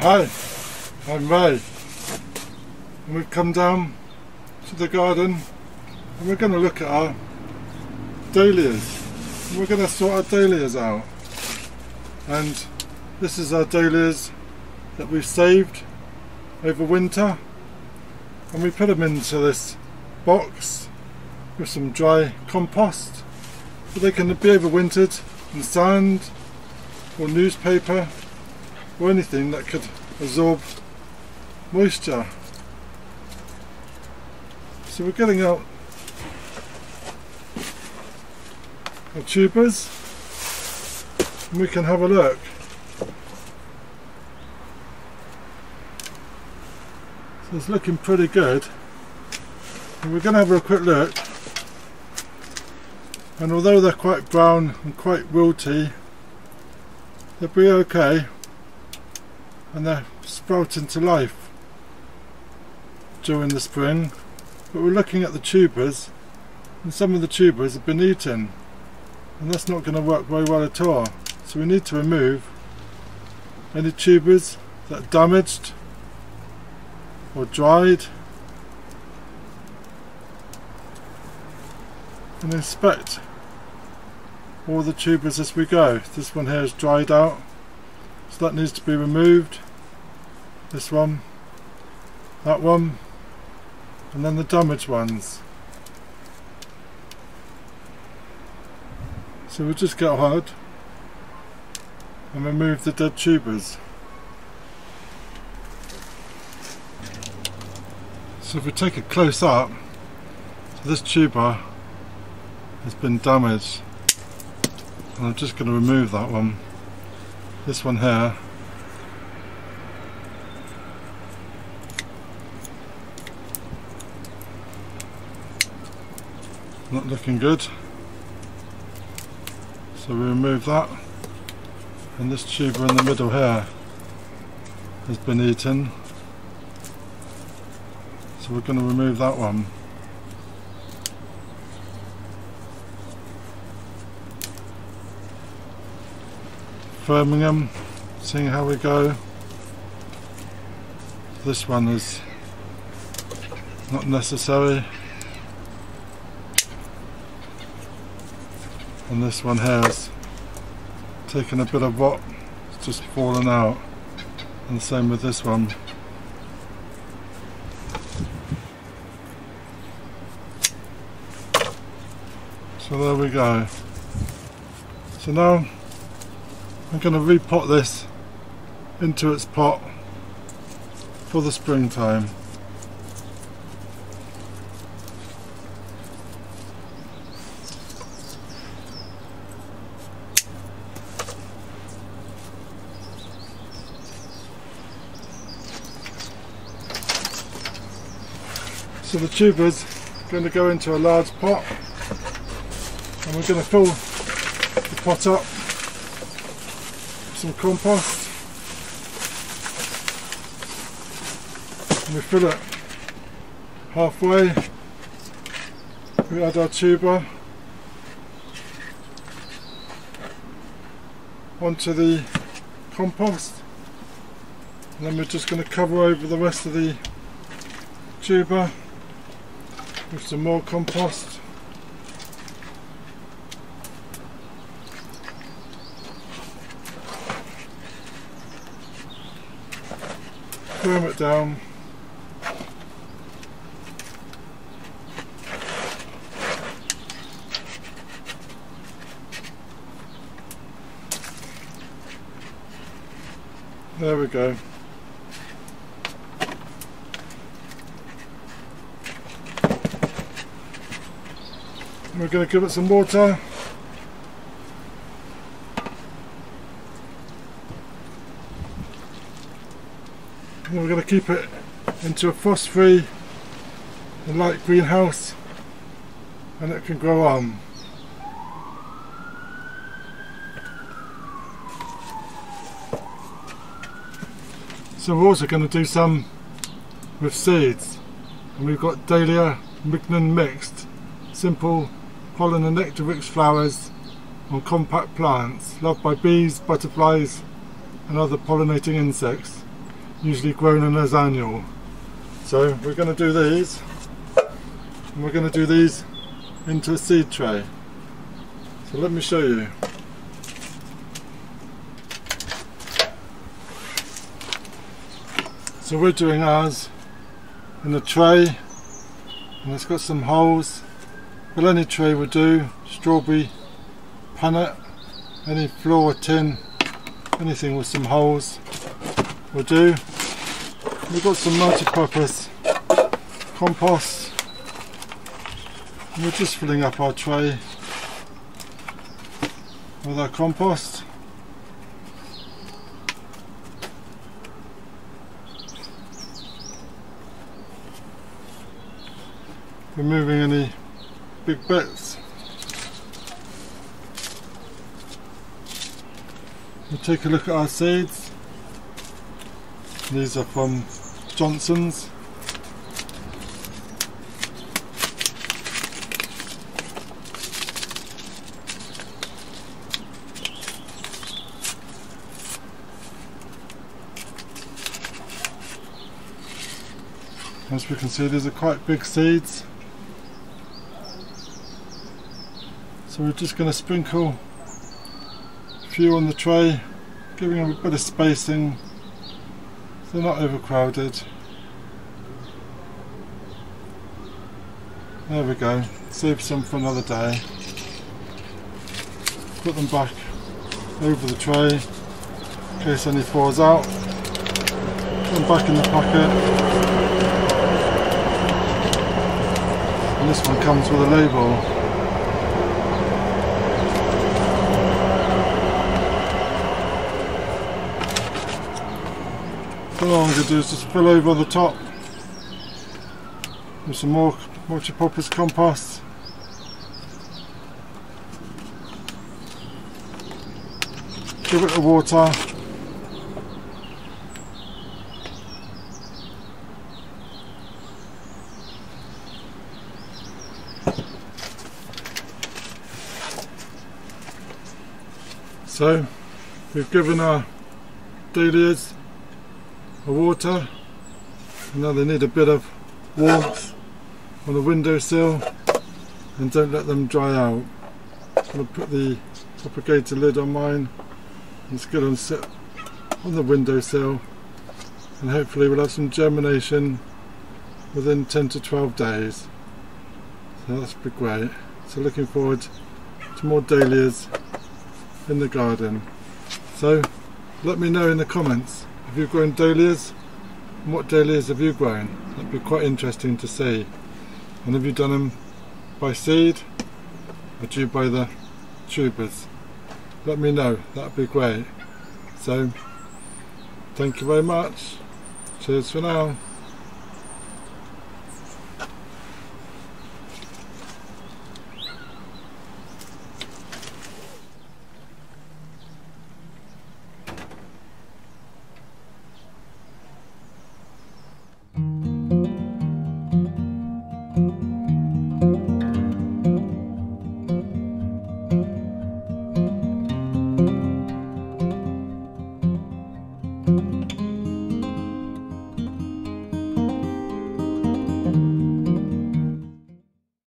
Hi, I'm Ray, and we've come down to the garden and we're going to look at our dahlias. And we're going to sort our dahlias out, and this is our dahlias that we've saved over winter, and we put them into this box with some dry compost so they can be overwintered in sand or newspaper or anything that could absorb moisture. So we're getting out our tubers and we can have a look. So it's looking pretty good, and we're going to have a quick look, and although they're quite brown and quite wilty, they'll be okay, and they're sprouting to life during the spring. But we're looking at the tubers, and some of the tubers have been eaten, and that's not going to work very well at all. So we need to remove any tubers that are damaged or dried, and inspect all the tubers as we go. This one here is dried out, so that needs to be removed. This one, that one, and then the damaged ones. So we'll just get hard and remove the dead tubers. So if we take a close up, so this tuber has been damaged, and I'm just going to remove that one. This one here, not looking good, so we remove that, and this tuber in the middle here has been eaten, so we're going to remove that one. Firming them, seeing how we go. This one is not necessary, and this one here has taken a bit of rot, it's just fallen out, and the same with this one. So there we go. So now I'm going to repot this into its pot for the springtime. So the tubers are going to go into a large pot, and we're going to fill the pot up with some compost, and we fill it halfway. We add our tuber onto the compost, and then we're just going to cover over the rest of the tuber with some more compost. Firm it down. There we go. We're going to give it some water. And we're going to keep it into a frost-free and light greenhouse, and it can grow on. So we're also going to do some with seeds, and we've got Dahlia Mignon mixed, simple pollen and nectar-rich flowers on compact plants, loved by bees, butterflies and other pollinating insects. usually grown as annual. So we're going to do these, and we're going to do these into a seed tray. So let me show you. So we're doing ours in a tray, and it's got some holes, but any tray will do. Strawberry punnet, any floor tin, anything with some holes will do. We've got some multi-purpose compost, and we're just filling up our tray with our compost. Removing any big bits. We'll take a look at our seeds. These are from Johnson's. As we can see, these are quite big seeds. So we're just going to sprinkle a few on the tray, giving them a bit of spacing so they're not overcrowded. There we go, save some for another day. Put them back over the tray in case any falls out. Put them back in the packet. And this one comes with a label. So all I'm going to do is just fill over the top with some more multi-purpose compost. Give it the water. So we've given our dahlias a water, and now they need a bit of warmth on the windowsill, and don't let them dry out. I'm going to put the propagator lid on mine and just get them sit on the windowsill, and hopefully we'll have some germination within 10 to 12 days. So that's be great. So looking forward to more dahlias in the garden. So let me know in the comments, have you grown dahlias? And what dahlias have you grown? That'd be quite interesting to see. And have you done them by seed, or do you buy the tubers? Let me know, that'd be great. So thank you very much. Cheers for now.